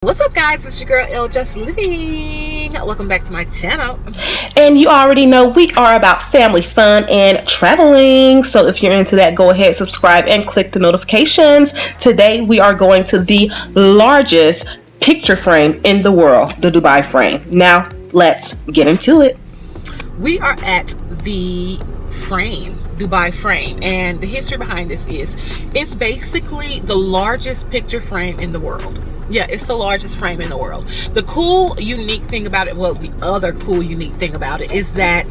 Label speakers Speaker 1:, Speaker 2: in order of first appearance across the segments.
Speaker 1: What's up, guys? It's your girl L Just Living. Welcome back to my channel.
Speaker 2: And you already know we are about family fun and traveling. So if you're into that, go ahead, subscribe, and click the notifications. Today we are going to the largest picture frame in the world, the Dubai frame. Now let's get into it.
Speaker 1: We are at the frame, Dubai frame, and the history behind this is it's basically the largest picture frame in the world. Yeah, it's the largest frame in the world. The cool, unique thing about it, well, the other cool, unique thing about it is that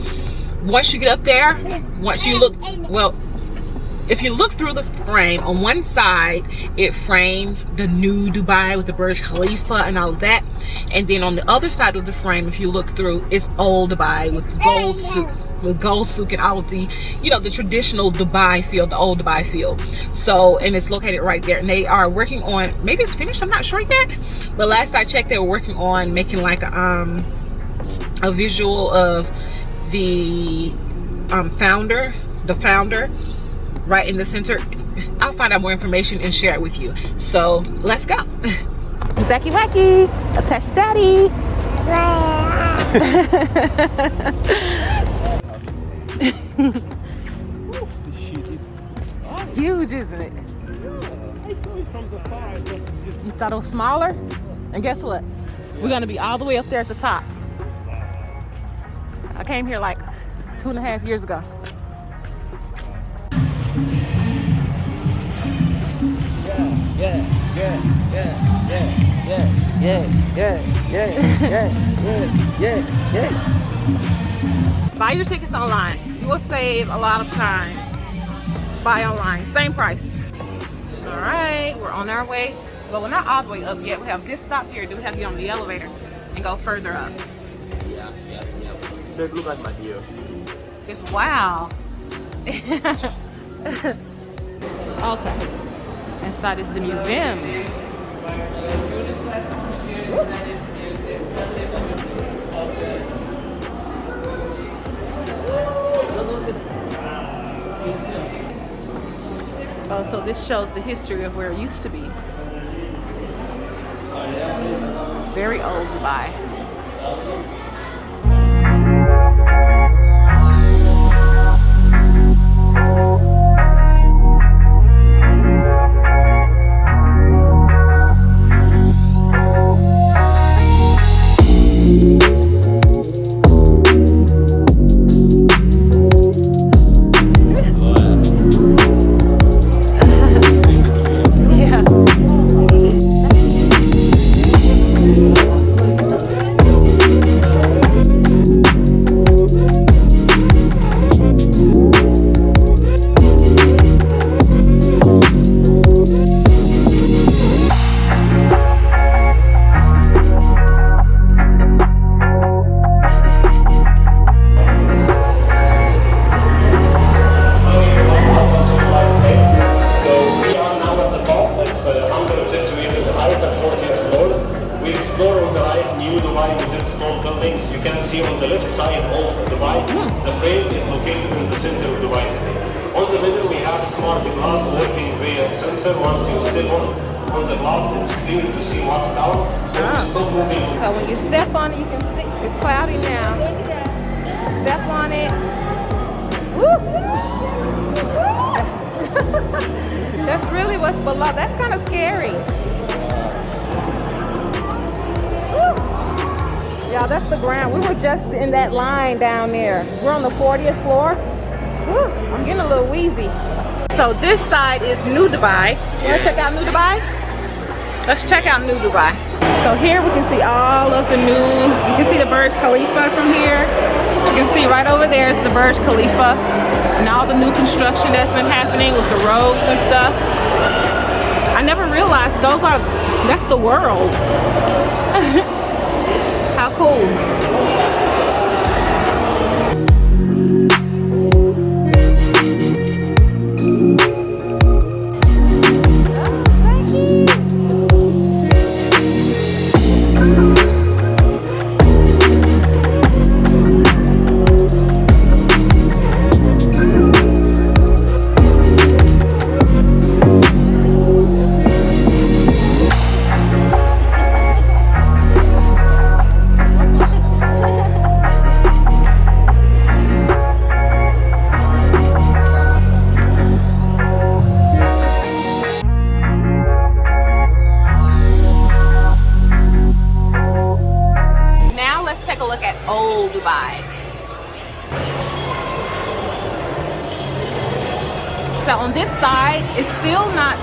Speaker 1: once you get up there, once you look, well, if you look through the frame, on one side, it frames the new Dubai with the Burj Khalifa and all of that. And then on the other side of the frame, if you look through, it's old Dubai with gold souk and all of the, you know, the traditional Dubai feel, the old Dubai feel. So, and it's located right there. And they are working on, maybe it's finished, I'm not sure yet. But last I checked, they were working on making like a visual of the founder right in the center. I'll find out more information and share it with you. So let's go. Zacky Wacky, attach daddy. It's huge, isn't it?
Speaker 3: I saw it from the far.
Speaker 1: You thought it was smaller? And guess what? We're gonna be all the way up there at the top. I came here like 2.5 years ago. Buy your tickets online. You will save a lot of time. Buy online, same price. All right, we're on our way. Well, we're not all the way up yet. We have this stop here. Do we have to get on the elevator and go further up?
Speaker 3: Yeah. Don't look at my ear.
Speaker 1: It's wow. Okay. Inside is the museum. Oh, so this shows the history of where it used to be. Very old Dubai.
Speaker 3: You can see on the left side of Dubai, the frame is located in the center of Dubai city. On the middle we have a smart glass working via sensor. Once you step on the glass, it's clear to see what's down. Stop moving.
Speaker 1: So when you step on it, you can see it's cloudy now. Step on it. Woo! That's really what's below. That's kind of scary. Y'all, that's the ground. We were just in that line down there. We're on the 40th floor. Woo, I'm getting a little wheezy. So this side is New Dubai. You wanna check out New Dubai? Let's check out New Dubai. So here we can see all of the new, you can see the Burj Khalifa from here. You can see right over there is the Burj Khalifa and all the new construction that's been happening with the roads and stuff. I never realized that's the world. How cool. Dubai. So on this side, it's still not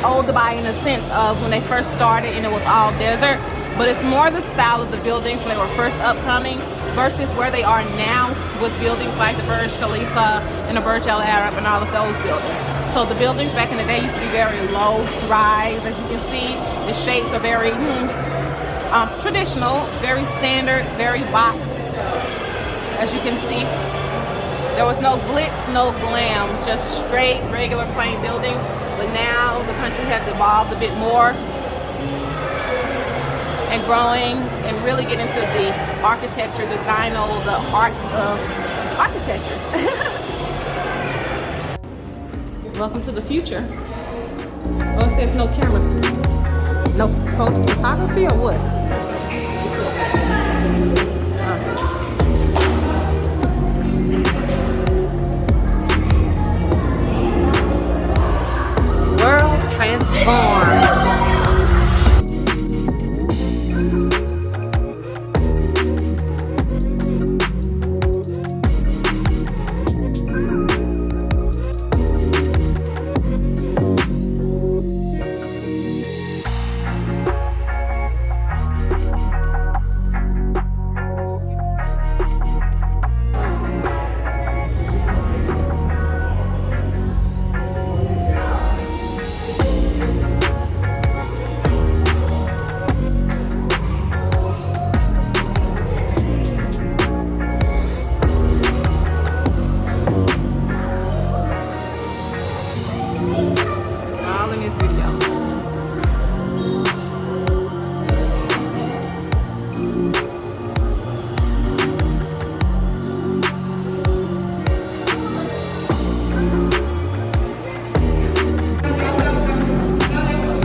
Speaker 1: old Dubai in the sense of when they first started and it was all desert, but it's more the style of the buildings when they were first upcoming versus where they are now with buildings like the Burj Khalifa and the Burj Al Arab and all of those buildings. So the buildings back in the day used to be very low rise, as you can see. The shapes are very traditional, very standard, very box, as you can see. There was no glitz, no glam, just straight, regular, plain buildings. But now the country has evolved a bit more and growing and really get into the architecture, design, the art of architecture. Welcome to the future. Oh, it says no cameras. No photography or what? World transformed.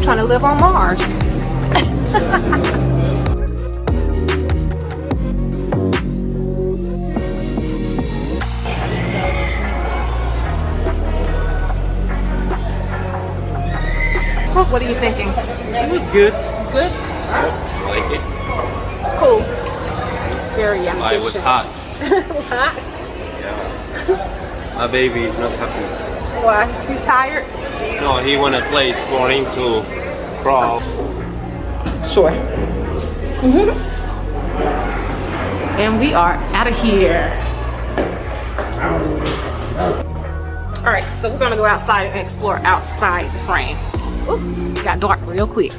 Speaker 1: Trying to live on Mars. What are you thinking?
Speaker 4: It was good.
Speaker 1: Good?
Speaker 4: I like it.
Speaker 1: It's cool. Very ambitious.
Speaker 4: It was hot.
Speaker 1: It was hot?
Speaker 4: Yeah. My baby is not happy.
Speaker 1: Why? He's tired?
Speaker 4: No, he want a place for him to crawl.
Speaker 1: Sure. And we are out of here. All right, so we're gonna go outside and explore outside the frame. Ooh, got dark real quick.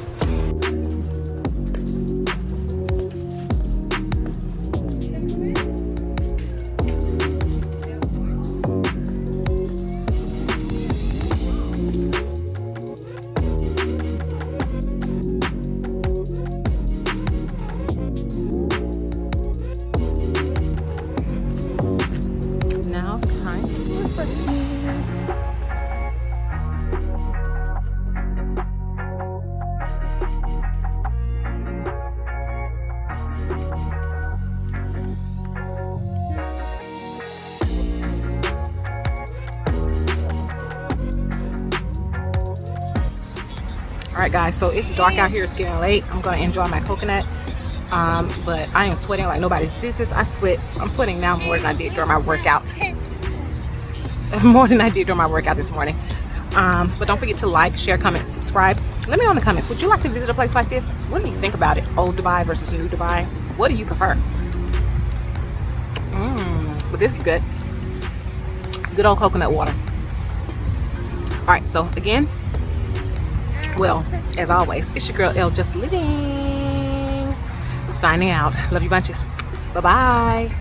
Speaker 1: Now time for refreshments. Alright guys, so it's dark out here, it's getting late. I'm gonna enjoy my coconut. But I am sweating like nobody's business. I'm sweating now more than I did during my workout. More than I did during my workout this morning. But don't forget to like, share, comment, subscribe. Let me know in the comments, would you like to visit a place like this? What do you think about it? Old Dubai versus new Dubai? What do you prefer? But this is good. Good old coconut water. Alright, so again, well, as always, it's your girl L Just Living. Signing out. Love you bunches. Bye-bye.